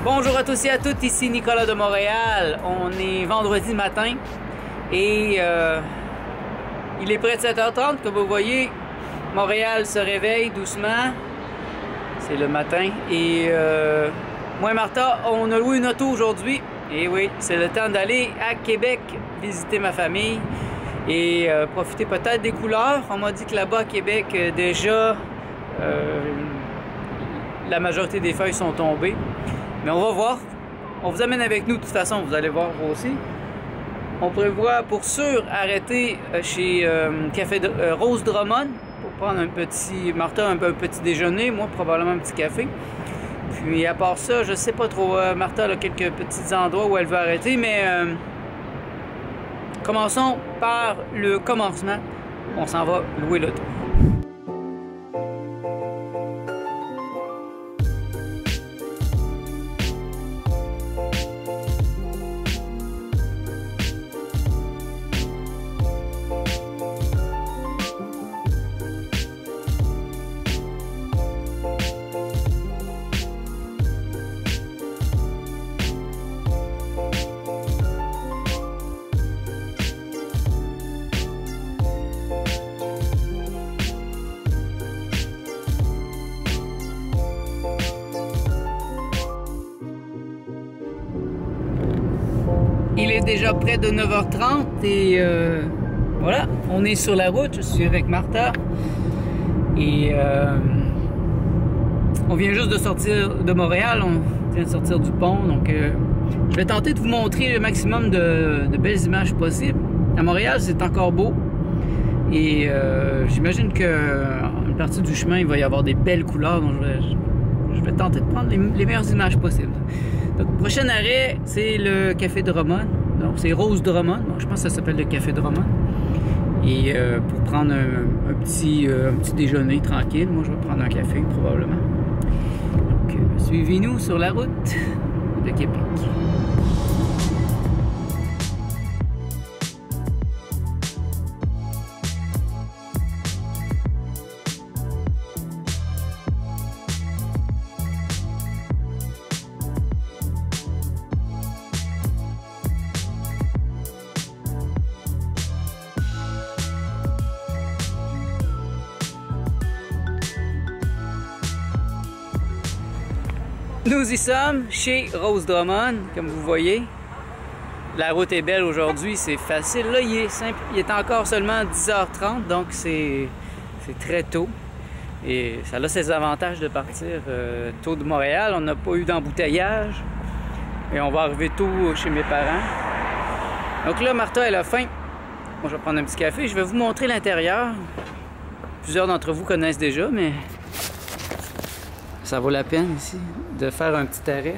Bonjour à tous et à toutes, ici Nicolas de Montréal. On est vendredi matin et il est près de 7h30. Comme vous voyez, Montréal se réveille doucement. C'est le matin et moi et Martha, on a loué une auto aujourd'hui. Et oui, c'est le temps d'aller à Québec visiter ma famille et profiter peut-être des couleurs. On m'a dit que là-bas à Québec, déjà, la majorité des feuilles sont tombées. Mais on va voir. On vous amène avec nous de toute façon, vous allez voir vous aussi. On prévoit pour sûr arrêter chez Café Rose Drummond pour prendre un petit, Martha un petit déjeuner, moi probablement un petit café. Puis à part ça, je sais pas trop, Martha a quelques petits endroits où elle veut arrêter, mais commençons par le commencement. On s'en va louer l'auto. Il est déjà près de 9h30 et voilà, on est sur la route, je suis avec Martha et on vient juste de sortir de Montréal, on vient de sortir du pont, donc je vais tenter de vous montrer le maximum de belles images possibles. À Montréal, c'est encore beau et j'imagine qu'une partie du chemin, il va y avoir des belles couleurs, donc je vais tenter de prendre les meilleures images possibles. Donc, prochain arrêt, c'est le Café Drummond. Donc, c'est Rose Drummond. Bon, je pense que ça s'appelle le Café Drummond. Et pour prendre un petit déjeuner tranquille, moi, je vais prendre un café probablement. Donc, suivez-nous sur la route de Québec. Nous y sommes chez Rose Drummond, comme vous voyez. La route est belle aujourd'hui, c'est facile. Là, il est simple. Il est encore seulement 10h30, donc c'est très tôt. Et ça a ses avantages de partir tôt de Montréal. On n'a pas eu d'embouteillage. Et on va arriver tôt chez mes parents. Donc là, Martha, elle a faim. Moi, je vais prendre un petit café. Je vais vous montrer l'intérieur. Plusieurs d'entre vous connaissent déjà, mais ça vaut la peine ici de faire un petit arrêt.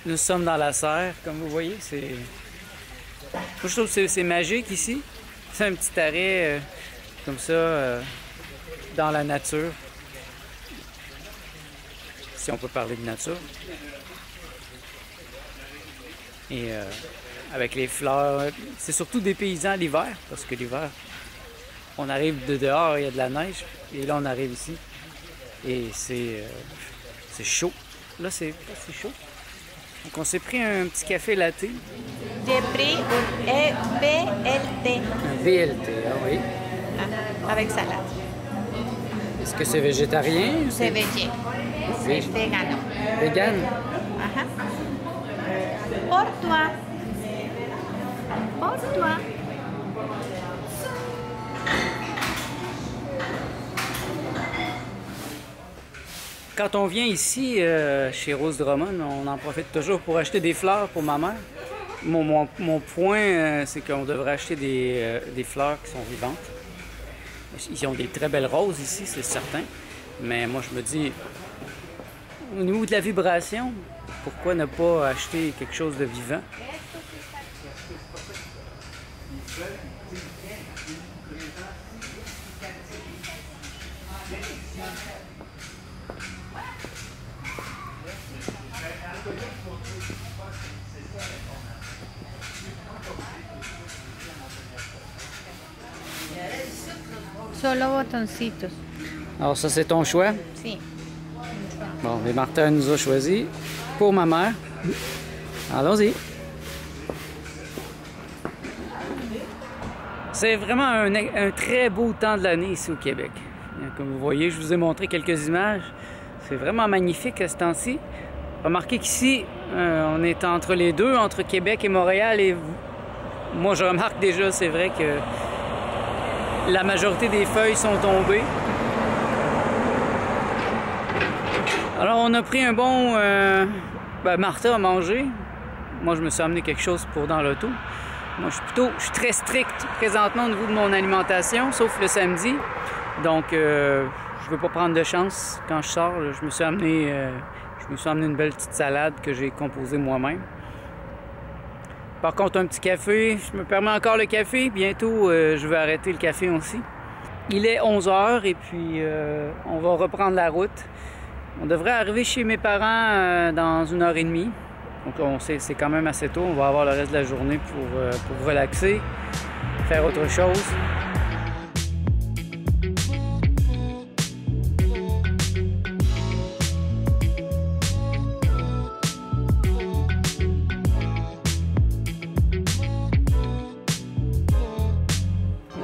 Nous sommes dans la serre, comme vous voyez, je trouve que c'est magique ici. C'est un petit arrêt comme ça dans la nature, si on peut parler de nature. Et avec les fleurs, c'est surtout des paysans l'hiver, parce que l'hiver, on arrive de dehors, il y a de la neige, et là on arrive ici, et c'est chaud. Là, c'est pas si chaud. Donc, on s'est pris un petit café latte. J'ai pris un VLT. Un VLT, ah oui. Ah, avec salade. Est-ce que c'est végétarien? C'est végé. C'est végano. Vegan? Pour toi. Pour toi. Quand on vient ici, chez Rose Drummond, on en profite toujours pour acheter des fleurs pour ma mère. Mon point, c'est qu'on devrait acheter des fleurs qui sont vivantes. Ils ont des très belles roses ici, c'est certain. Mais moi, je me dis, au niveau de la vibration, pourquoi ne pas acheter quelque chose de vivant? Solo botoncitos. Alors ça, c'est ton choix? Sí. Bon, et Martha nous a choisi pour ma mère. Allons-y. C'est vraiment un très beau temps de l'année ici au Québec. Comme vous voyez, je vous ai montré quelques images. C'est vraiment magnifique à ce temps-ci. Remarquez qu'ici, on est entre les deux, entre Québec et Montréal. Et moi, je remarque déjà, c'est vrai que la majorité des feuilles sont tombées. Alors, on a pris un bon... Martha a mangé. Moi, je me suis amené quelque chose pour dans l'auto. Moi, je suis très strict présentement au niveau de mon alimentation, sauf le samedi. Donc, je ne veux pas prendre de chance quand je sors. Je me suis amené une belle petite salade que j'ai composée moi-même. Par contre, un petit café, je me permets encore le café. Bientôt, je vais arrêter le café aussi. Il est 11h et puis on va reprendre la route. On devrait arriver chez mes parents dans 1h30. Donc, c'est quand même assez tôt. On va avoir le reste de la journée pour relaxer, faire autre chose.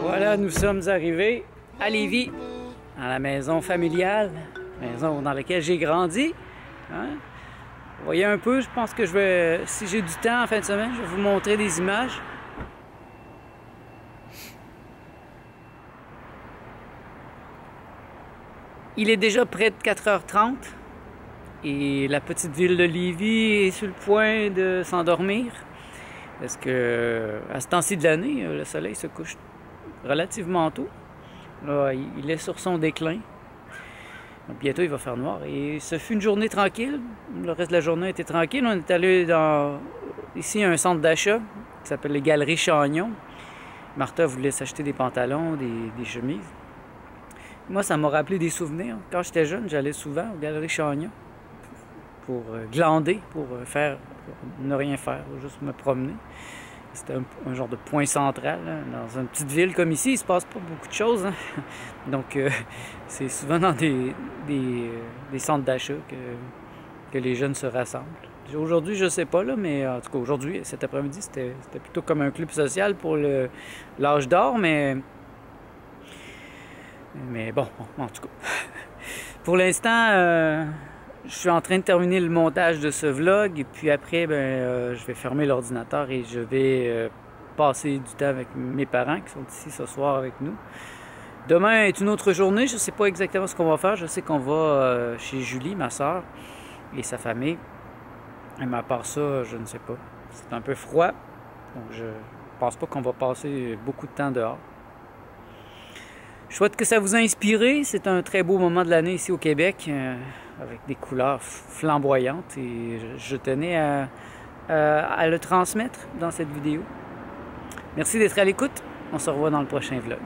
Voilà, nous sommes arrivés à Lévis, à la maison familiale, maison dans laquelle j'ai grandi. Hein? Vous voyez un peu, je pense que je vais, si j'ai du temps en fin de semaine, je vais vous montrer des images. Il est déjà près de 4h30 et la petite ville de Lévis est sur le point de s'endormir. Parce que à ce temps-ci de l'année, le soleil se couche relativement tôt. Là, il est sur son déclin. Donc, bientôt, il va faire noir. Et ce fut une journée tranquille. Le reste de la journée était tranquille. On est allé ici à un centre d'achat qui s'appelle les Galeries Chagnon. Martha voulait s'acheter des pantalons, des chemises. Moi, ça m'a rappelé des souvenirs. Quand j'étais jeune, j'allais souvent aux Galeries Chagnon pour glander, pour ne rien faire, juste me promener. C'était un genre de point central, hein. Dans une petite ville comme ici, il ne se passe pas beaucoup de choses. Hein. Donc, c'est souvent dans des centres d'achat que les jeunes se rassemblent. Aujourd'hui, je ne sais pas, là, mais en tout cas, aujourd'hui, cet après-midi, c'était plutôt comme un club social pour l'âge d'or, mais bon, en tout cas. Pour l'instant, je suis en train de terminer le montage de ce vlog et puis après, je vais fermer l'ordinateur et je vais passer du temps avec mes parents qui sont ici ce soir avec nous. Demain est une autre journée, je ne sais pas exactement ce qu'on va faire. Je sais qu'on va chez Julie, ma soeur, et sa famille. Mais à part ça, je ne sais pas. C'est un peu froid, donc je pense pas qu'on va passer beaucoup de temps dehors. Je souhaite que ça vous a inspiré. C'est un très beau moment de l'année ici au Québec, avec des couleurs flamboyantes. Et je tenais à le transmettre dans cette vidéo. Merci d'être à l'écoute. On se revoit dans le prochain vlog.